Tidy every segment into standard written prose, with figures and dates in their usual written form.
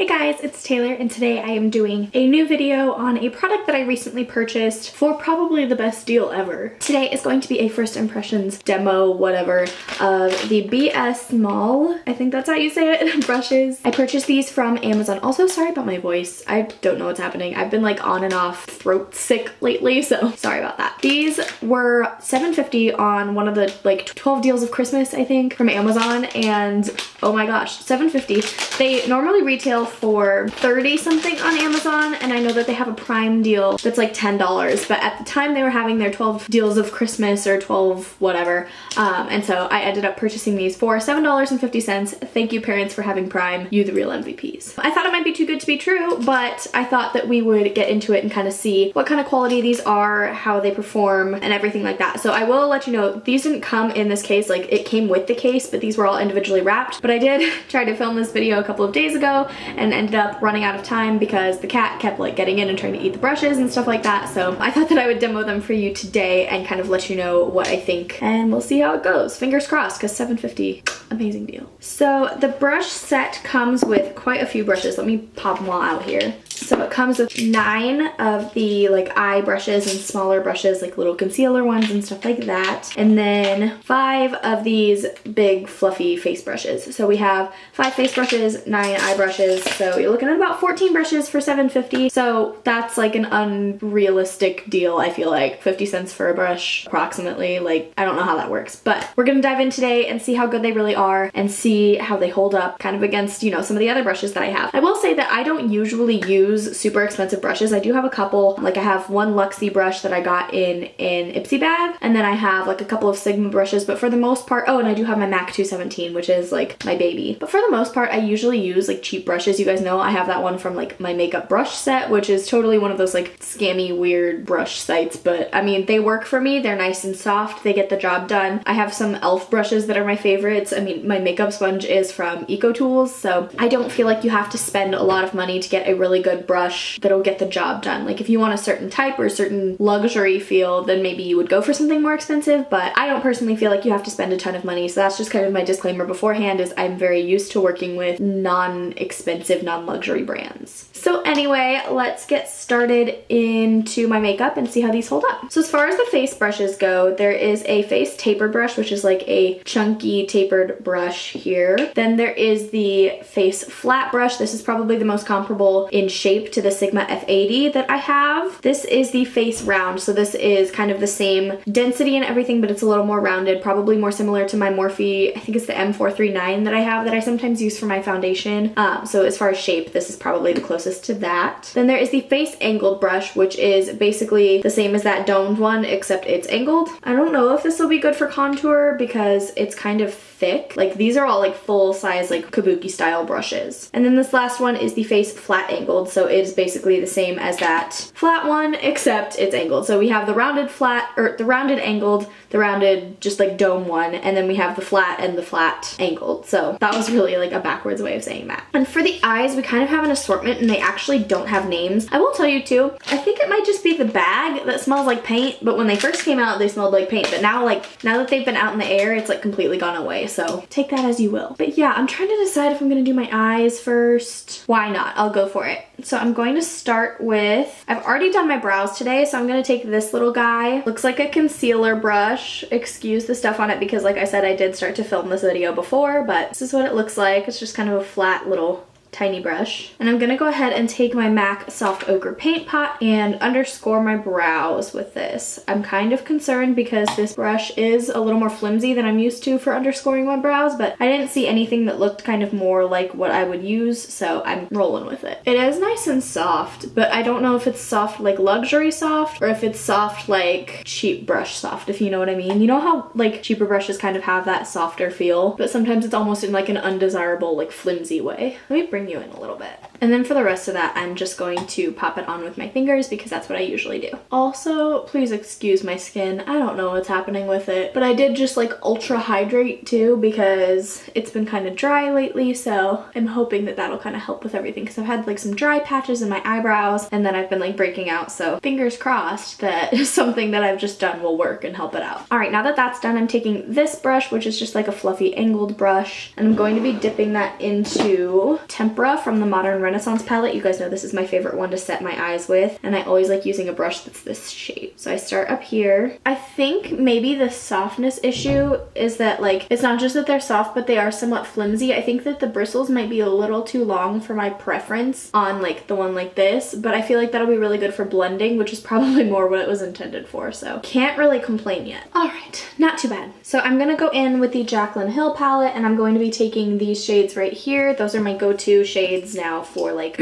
Hey guys, it's Taylor and today I am doing a new video on a product that I recently purchased for probably the best deal ever. Today is going to be a first impressions demo, whatever, of the BS Small, I think that's how you say it, brushes. I purchased these from Amazon. Also, sorry about my voice. I don't know what's happening. I've been like on and off throat sick lately, so sorry about that. These were $7.50 on one of the like 12 deals of Christmas, I think, from Amazon, and oh my gosh, $7.50. They normally retail for 30 something on Amazon, and I know that they have a Prime deal that's like $10, but at the time they were having their 12 deals of Christmas or 12 whatever, and so I ended up purchasing these for $7.50. Thank you parents for having Prime, you the real MVPs. I thought it might be too good to be true, but I thought that we would get into it and kind of see what kind of quality these are, how they perform, and everything like that. So I will let you know, these didn't come in this case, like it came with the case, but these were all individually wrapped. But I did try to film this video a couple of days ago and ended up running out of time because the cat kept like getting in and trying to eat the brushes and stuff like that. So I thought that I would demo them for you today and kind of let you know what I think, and we'll see how it goes. Fingers crossed, because $7.50, amazing deal. So the brush set comes with quite a few brushes. Let me pop them all out here. So it comes with 9 of the like eye brushes and smaller brushes, like little concealer ones and stuff like that. And then 5 of these big fluffy face brushes. So we have 5 face brushes, 9 eye brushes. So you're looking at about 14 brushes for $7.50. So that's like an unrealistic deal, I feel like. 50 cents for a brush, approximately. Like, I don't know how that works. But we're gonna dive in today and see how good they really are and see how they hold up kind of against, you know, some of the other brushes that I have. I will say that I don't usually use super expensive brushes. I do have a couple, like I have one Luxie brush that I got in an Ipsy bag, and then I have like a couple of Sigma brushes, but for the most part, oh, and I do have my MAC 217, which is like my baby. But for the most part, I usually use like cheap brushes. You guys know I have that one from like my makeup brush set, which is totally one of those like scammy, weird brush sites, but I mean, they work for me. They're nice and soft. They get the job done. I have some e.l.f. brushes that are my favorites. I mean, my makeup sponge is from EcoTools, so I don't feel like you have to spend a lot of money to get a really good brush that'll get the job done. Like if you want a certain type or a certain luxury feel, then maybe you would go for something more expensive, but I don't personally feel like you have to spend a ton of money. So that's just kind of my disclaimer beforehand, is I'm very used to working with non-expensive, non-luxury brands. So anyway, let's get started into my makeup and see how these hold up. So as far as the face brushes go, there is a face taper brush, which is like a chunky tapered brush here. Then there is the face flat brush. This is probably the most comparable in shape to the Sigma F80 that I have. This is the face round. So this is kind of the same density and everything, but it's a little more rounded, probably more similar to my Morphe, I think it's the M439 that I have that I sometimes use for my foundation. So as far as shape, this is probably the closest to that. Then there is the face angled brush, which is basically the same as that domed one, except it's angled. I don't know if this will be good for contour because it's kind of thick. Like these are all like full size, like kabuki style brushes. And then this last one is the face flat angled. So it is basically the same as that flat one, except it's angled. So we have the rounded flat, or the rounded angled, the rounded just like dome one, and then we have the flat and the flat angled. So that was really like a backwards way of saying that. And for the eyes, we kind of have an assortment and they actually don't have names. I will tell you too, I think it might just be the bag that smells like paint, but when they first came out, they smelled like paint. But now, like, now that they've been out in the air, it's like completely gone away. So take that as you will. But yeah, I'm trying to decide if I'm gonna do my eyes first. Why not? I'll go for it. So I'm going to start with, I've already done my brows today, so I'm gonna take this little guy. Looks like a concealer brush. Excuse the stuff on it because like I said, I did start to film this video before, but this is what it looks like. It's just kind of a flat little tiny brush. And I'm gonna go ahead and take my MAC Soft Ochre Paint Pot and underscore my brows with this. I'm kind of concerned because this brush is a little more flimsy than I'm used to for underscoring my brows, but I didn't see anything that looked kind of more like what I would use, so I'm rolling with it. It is nice and soft, but I don't know if it's soft like luxury soft or if it's soft like cheap brush soft, if you know what I mean. You know how like cheaper brushes kind of have that softer feel, but sometimes it's almost in like an undesirable like flimsy way. Let me bring you in a little bit. And then for the rest of that, I'm just going to pop it on with my fingers because that's what I usually do. Also, please excuse my skin. I don't know what's happening with it, but I did just like ultra hydrate too because it's been kind of dry lately. So I'm hoping that that'll kind of help with everything because I've had like some dry patches in my eyebrows and then I've been like breaking out. So fingers crossed that something that I've just done will work and help it out. All right, now that that's done, I'm taking this brush, which is just like a fluffy angled brush, and I'm going to be dipping that into Tempera from the Modern Renaissance palette. You guys know this is my favorite one to set my eyes with, and I always like using a brush that's this shape. So I start up here. I think maybe the softness issue is that like, it's not just that they're soft, but they are somewhat flimsy. I think that the bristles might be a little too long for my preference on like the one like this, but I feel like that'll be really good for blending, which is probably more what it was intended for. So can't really complain yet. All right, not too bad. So I'm gonna go in with the Jaclyn Hill palette, and I'm going to be taking these shades right here. Those are my go-to shades now for like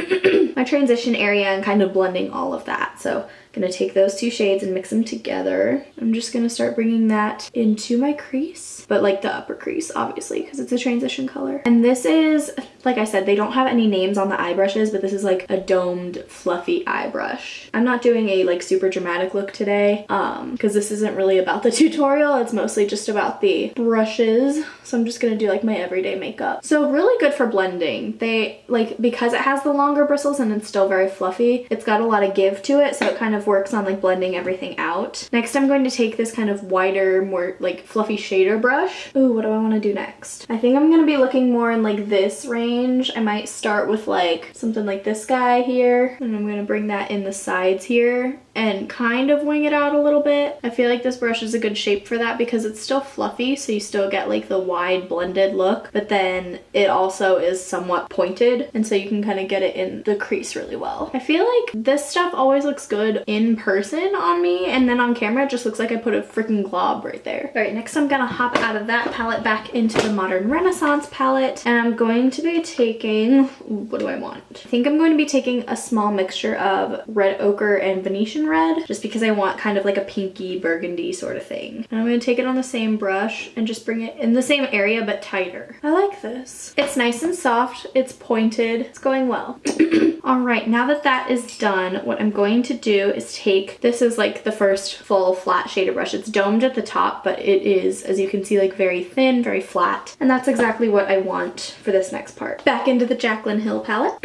my transition area and kind of blending all of that. So I'm gonna take those 2 shades and mix them together. I'm just gonna start bringing that into my crease, but like the upper crease, obviously, because it's a transition color. And this is, like I said, they don't have any names on the eye brushes, but this is like a domed, fluffy eye brush. I'm not doing a like super dramatic look today, because this isn't really about the tutorial. It's mostly just about the brushes. So I'm just gonna do like my everyday makeup. So really good for blending. They like, because it has the longer bristles and it's still very fluffy, it's got a lot of give to it, so it kind of works on like blending everything out. Next, I'm going to take this kind of wider, more like fluffy shader brush. Ooh, what do I want to do next? I think I'm going to be looking more in like this range. I might start with like something like this guy here, and I'm going to bring that in the sides here and kind of wing it out a little bit. I feel like this brush is a good shape for that because it's still fluffy, so you still get like the wide blended look, but then it also is somewhat pointed, and so you can kind of get it in the crease really well. I feel like this stuff always looks good in person on me, and then on camera it just looks like I put a freaking glob right there. All right, next I'm gonna hop out of that palette back into the Modern Renaissance palette, and I'm going to be taking, what do I want? I think I'm going to be taking a small mixture of red ochre and Venetian red, just because I want kind of like a pinky burgundy sort of thing. And I'm going to take it on the same brush and just bring it in the same area but tighter. I like this. It's nice and soft, it's pointed, it's going well. All right, now that that is done, what I'm going to do is take, this is like the first full flat shader brush. It's domed at the top, but it is, as you can see, like very thin, very flat. And that's exactly what I want for this next part. Back into the Jaclyn Hill palette.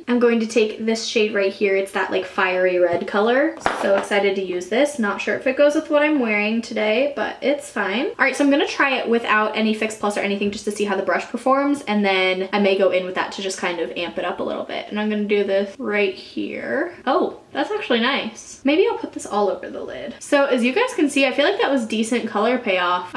I'm going to take this shade right here. It's that like fiery red color. So excited to use this. Not sure if it goes with what I'm wearing today, but it's fine. All right, so I'm gonna try it without any Fix Plus or anything just to see how the brush performs, and then I may go in with that to just kind of amp it up a little bit. And I'm gonna do this right here. Oh, that's actually nice. Maybe I'll put this all over the lid. So as you guys can see, I feel like that was decent color payoff.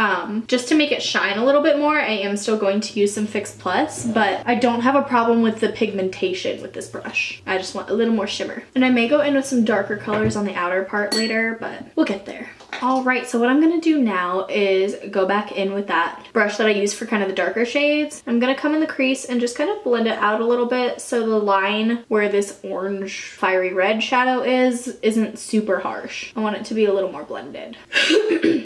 Just to make it shine a little bit more, I am still going to use some Fix Plus, but I don't have a problem with the pigmentation with this brush. I just want a little more shimmer. And I may go in with some darker colors on the outer part later, but we'll get there. All right, so what I'm gonna do now is go back in with that brush that I used for kind of the darker shades. I'm gonna come in the crease and just kind of blend it out a little bit so the line where this orange fiery red shadow isn't super harsh. I want it to be a little more blended.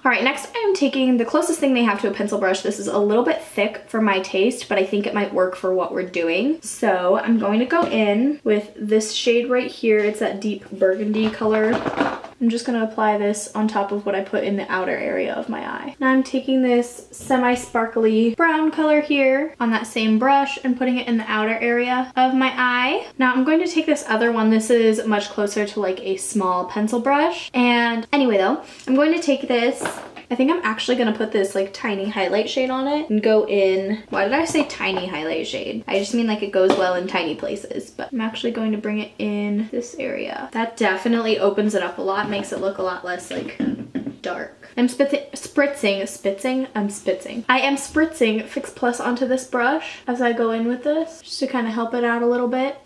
All right, next I'm taking the closest thing they have to a pencil brush. This is a little bit thick for my taste, but I think it might work for what we're doing. So I'm going to go in with this shade right here. It's that deep burgundy color. I'm just gonna apply this on top of what I put in the outer area of my eye. Now I'm taking this semi-sparkly brown color here on that same brush and putting it in the outer area of my eye. Now I'm going to take this other one. This is much closer to like a small pencil brush. And anyway though, I'm going to take this, I think I'm actually gonna put this like tiny highlight shade on it and go in, why did I say tiny highlight shade? I just mean like it goes well in tiny places, but I'm actually going to bring it in this area. That definitely opens it up a lot, makes it look a lot less like dark. I'm spritzing Fix Plus onto this brush as I go in with this, just to kind of help it out a little bit.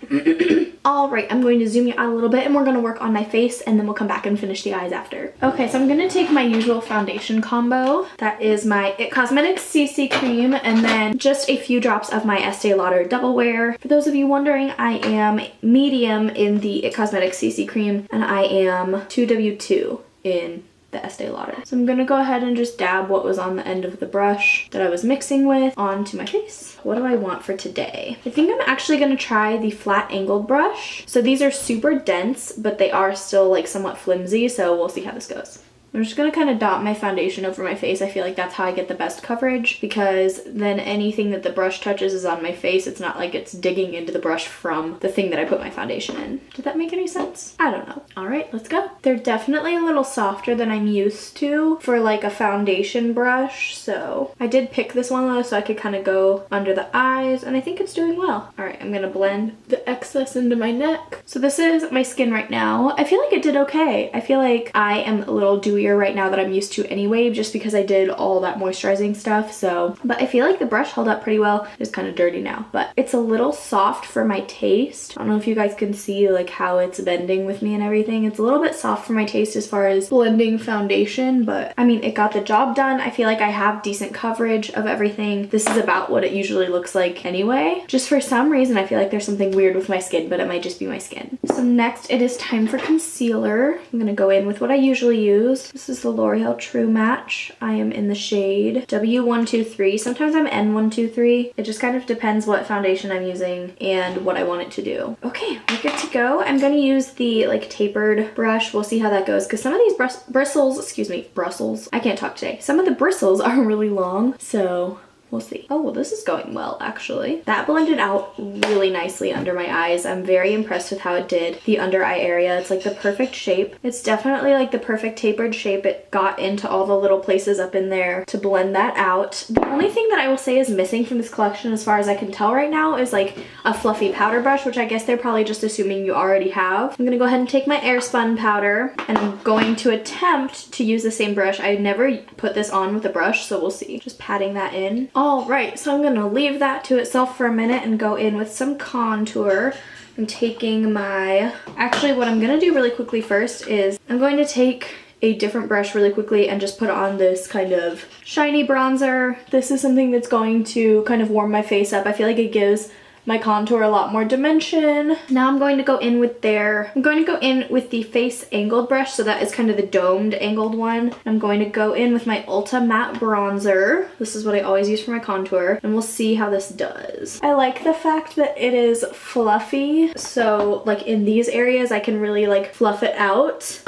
All right, I'm going to zoom you out a little bit and we're gonna work on my face and then we'll come back and finish the eyes after. Okay, so I'm gonna take my usual foundation combo. That is my IT Cosmetics CC cream and then just a few drops of my Estee Lauder Double Wear. For those of you wondering, I am medium in the IT Cosmetics CC cream and I am 2W2 in the Estee Lauder. So I'm gonna go ahead and just dab what was on the end of the brush that I was mixing with onto my face. What do I want for today? I think I'm actually gonna try the flat angled brush. So these are super dense, but they are still like somewhat flimsy, so we'll see how this goes. I'm just gonna kind of dot my foundation over my face. I feel like that's how I get the best coverage, because then anything that the brush touches is on my face. It's not like it's digging into the brush from the thing that I put my foundation in. Did that make any sense? I don't know. All right, let's go. They're definitely a little softer than I'm used to for like a foundation brush. So I did pick this one though, so I could kind of go under the eyes, and I think it's doing well. All right, I'm gonna blend the excess into my neck. So this is my skin right now. I feel like it did okay. I feel like I am a little dewier right now than I'm used to anyway, just because I did all that moisturizing stuff. So, but I feel like the brush held up pretty well. It's kind of dirty now, but it's a little soft for my taste. I don't know if you guys can see like how it's bending with me and everything. It's a little bit soft for my taste as far as blending foundation, but I mean, it got the job done. I feel like I have decent coverage of everything. This is about what it usually looks like anyway. Just for some reason, I feel like there's something weird with my skin, but it might just be my skin. So next, it is time for concealer. I'm gonna go in with what I usually use. This is the L'Oreal True Match. I am in the shade W123. Sometimes I'm N123. It just kind of depends what foundation I'm using and what I want it to do. Okay, we're good to go. I'm gonna use the like tapered brush. We'll see how that goes, because some of these bristles, I can't talk today. Some of the bristles are really long, so we'll see. Oh, well, this is going well, actually. That blended out really nicely under my eyes. I'm very impressed with how it did the under eye area. It's like the perfect shape. It's definitely like the perfect tapered shape. It got into all the little places up in there to blend that out. The only thing that I will say is missing from this collection, as far as I can tell right now, is like a fluffy powder brush, which I guess they're probably just assuming you already have. I'm gonna go ahead and take my Airspun powder, and I'm going to attempt to use the same brush. I never put this on with a brush, so we'll see. Just patting that in. All right, so I'm gonna leave that to itself for a minute and go in with some contour. I'm taking my, actually what I'm gonna do really quickly first is I'm going to take a different brush really quickly and just put on this kind of shiny bronzer. This is something that's going to kind of warm my face up. I feel like it gives my contour a lot more dimension. Now I'm going to go in with the face angled brush, so that is kind of the domed angled one. I'm going to go in with my Ulta matte bronzer. This is what I always use for my contour, and we'll see how this does. I like the fact that it is fluffy, so like in these areas I can really like fluff it out.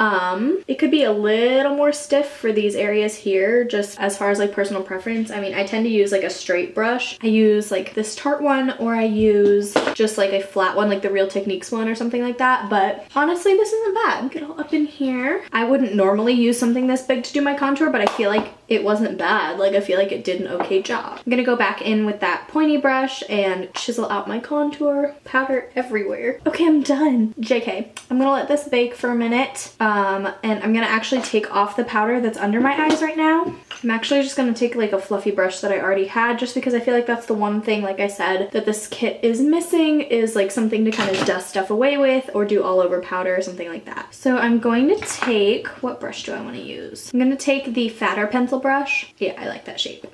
It could be a little more stiff for these areas here, just as far as like personal preference. I mean, I tend to use like a straight brush. I use like this Tarte one, or I use just like a flat one, like the Real Techniques one or something like that. But honestly, this isn't bad. Get all up in here. I wouldn't normally use something this big to do my contour, but I feel like it wasn't bad. Like, I feel like it did an okay job. I'm gonna go back in with that pointy brush and chisel out my contour. Powder everywhere. Okay, I'm done. JK. I'm gonna let this bake for a minute, and I'm gonna actually take off the powder that's under my eyes right now. I'm actually just gonna take like a fluffy brush that I already had, just because I feel like that's the one thing, like I said, that this kit is missing, is like something to kind of dust stuff away with or do all over powder or something like that. So I'm going to take, what brush do I want to use? I'm gonna take the fatter pencil brush. Yeah, I like that shape.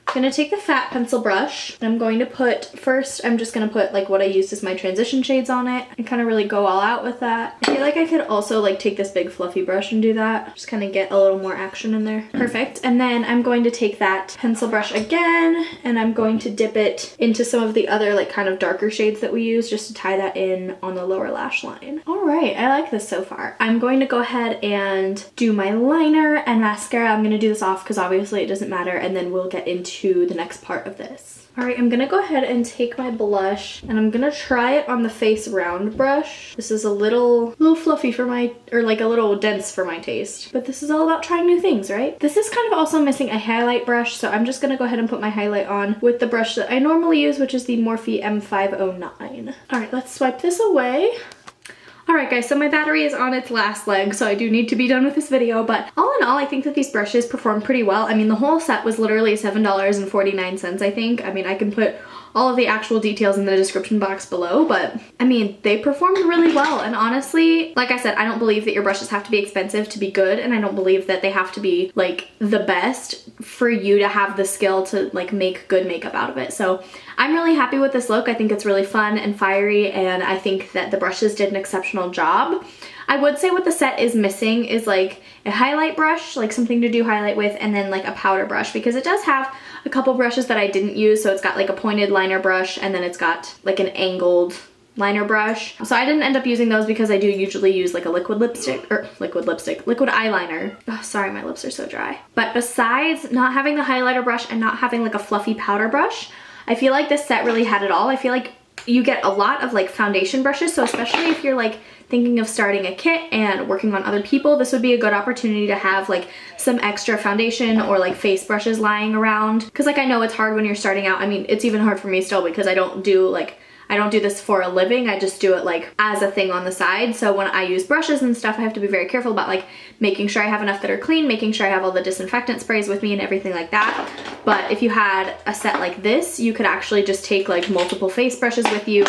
I'm gonna take the fat pencil brush, and I'm going to put, first I'm just gonna put like what I used as my transition shades on it and kind of really go all out with that. I feel like I could also like take this big fluffy brush and do that. Just kind of get a little more action in there. Perfect. And then I'm going to take that pencil brush again, and I'm going to dip it into some of the other like kind of darker shades that we use, just to tie that in on the lower lash line. All right, I like this so far. I'm going to go ahead and do my liner and mascara. I'm gonna do this off because obviously it doesn't matter, and then we'll get into the next part of this. All right, I'm gonna go ahead and take my blush, and I'm gonna try it on the face round brush. This is a little fluffy for my, or like a little dense for my taste, but this is all about trying new things, right? This is kind of also missing a highlight brush, so I'm just gonna go ahead and put my highlight on with the brush that I normally use, which is the Morphe M509. All right, let's swipe this away. Alright guys, so my battery is on its last leg, so I do need to be done with this video, but all in all, I think that these brushes performed pretty well. I mean, the whole set was literally $7.49, I think. I mean, I can put all of the actual details in the description box below, but I mean, they performed really well. And honestly, like I said, I don't believe that your brushes have to be expensive to be good, and I don't believe that they have to be like the best for you to have the skill to like make good makeup out of it. So I'm really happy with this look. I think it's really fun and fiery, and I think that the brushes did an exceptional job. I would say what the set is missing is like a highlight brush, like something to do highlight with, and then like a powder brush, because it does have a couple brushes that I didn't use. So it's got like a pointed liner brush, and then it's got like an angled liner brush. So I didn't end up using those because I do usually use like a liquid eyeliner. Oh, sorry, my lips are so dry. But besides not having the highlighter brush and not having like a fluffy powder brush, I feel like this set really had it all. I feel like you get a lot of like foundation brushes, so especially if you're like thinking of starting a kit and working on other people, this would be a good opportunity to have like some extra foundation or like face brushes lying around. Because like I know it's hard when you're starting out. I mean, it's even hard for me still because I don't do this for a living. I just do it like as a thing on the side. So when I use brushes and stuff, I have to be very careful about like making sure I have enough that are clean, making sure I have all the disinfectant sprays with me and everything like that. But if you had a set like this, you could actually just take like multiple face brushes with you,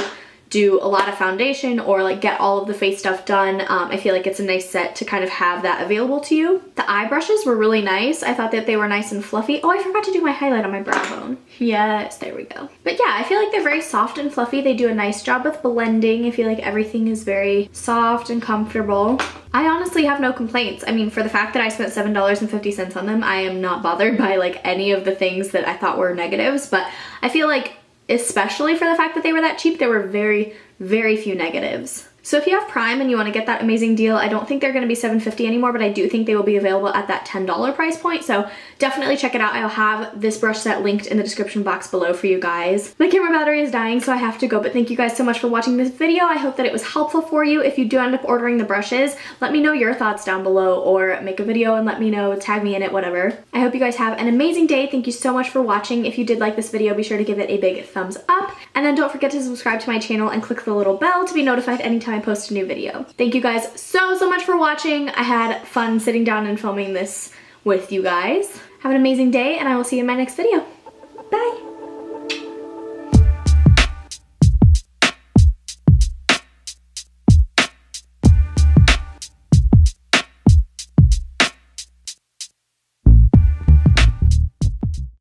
do a lot of foundation, or like get all of the face stuff done. I feel like it's a nice set to kind of have that available to you. The eye brushes were really nice. I thought that they were nice and fluffy. Oh, I forgot to do my highlight on my brow bone. Yes, there we go. But yeah, I feel like they're very soft and fluffy. They do a nice job with blending. I feel like everything is very soft and comfortable. I honestly have no complaints. I mean, for the fact that I spent $7.50 on them, I am not bothered by like any of the things that I thought were negatives, but I feel like especially for the fact that they were that cheap, there were very, very few negatives. So if you have Prime and you want to get that amazing deal, I don't think they're going to be $7.50 anymore, but I do think they will be available at that $10 price point. So definitely check it out. I'll have this brush set linked in the description box below for you guys. My camera battery is dying, so I have to go, but thank you guys so much for watching this video. I hope that it was helpful for you. If you do end up ordering the brushes, let me know your thoughts down below, or make a video and let me know, tag me in it, whatever. I hope you guys have an amazing day. Thank you so much for watching. If you did like this video, be sure to give it a big thumbs up, and then don't forget to subscribe to my channel and click the little bell to be notified anytime I post a new video. Thank you guys so much for watching. I had fun sitting down and filming this with you guys. Have an amazing day, and I will see you in my next video.